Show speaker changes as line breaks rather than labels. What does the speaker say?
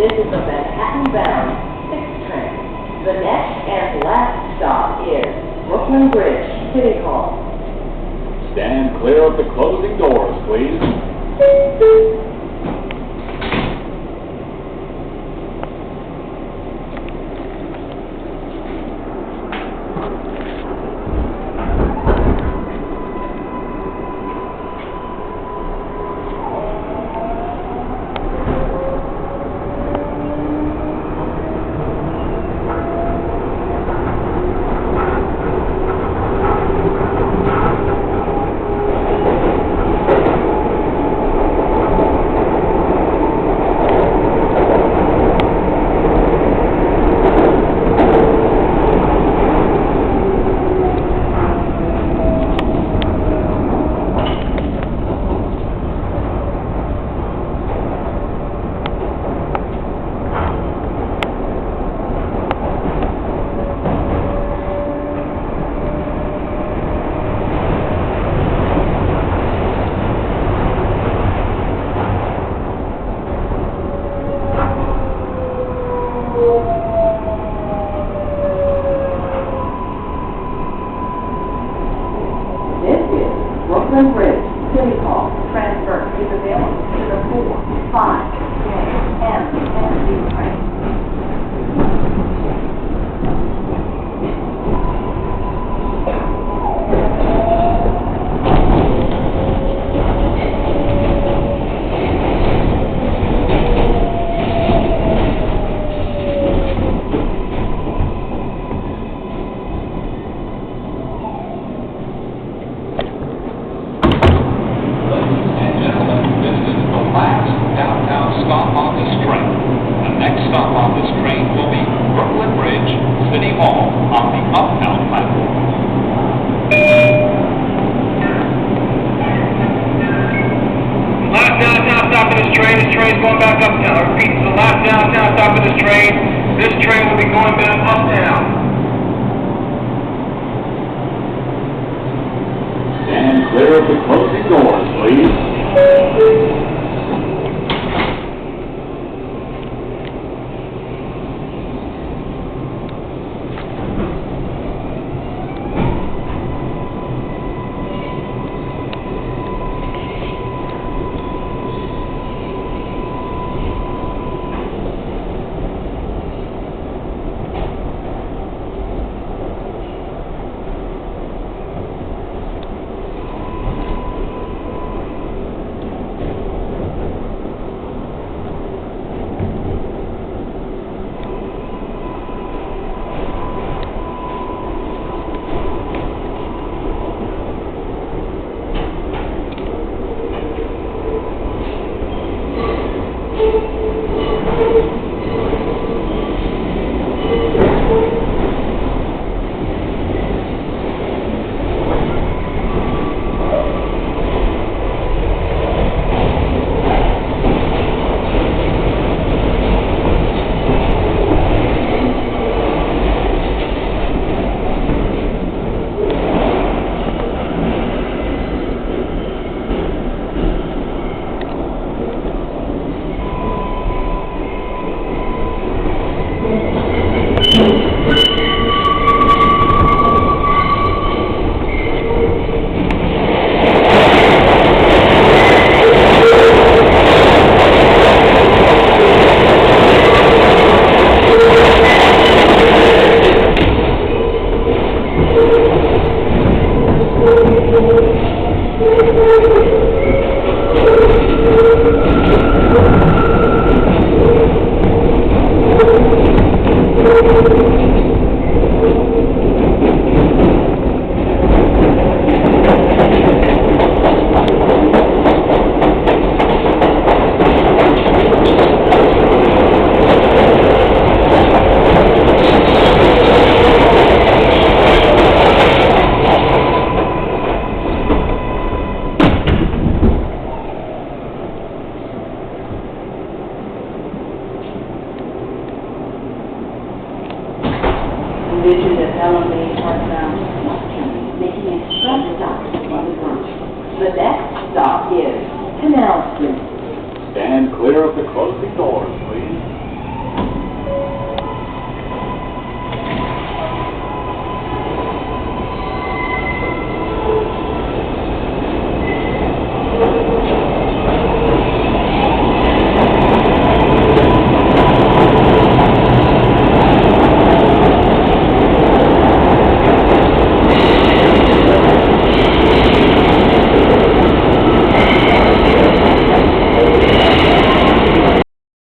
This is a Manhattan-bound 6 train. The next and last stop is Brooklyn Bridge, City Hall.
Stand clear of the closing doors, please.
Brooklyn Bridge, City Hall. Transfer is available to the 4, 5, J, M, and Z train.
Stop on this train. The next stop on this train will be Brooklyn Bridge, City Hall, on the upbound platform.
Last downtown stop of this train. This train's going back uptown. I repeat, this is the last downtown stop of this train. This train will be going back uptown.
Stand clear of the closing doors, please.
Envision that LMA northbound train making a express stop on the bridge. The next stop is Canal Street.
Stand clear of the closing doors.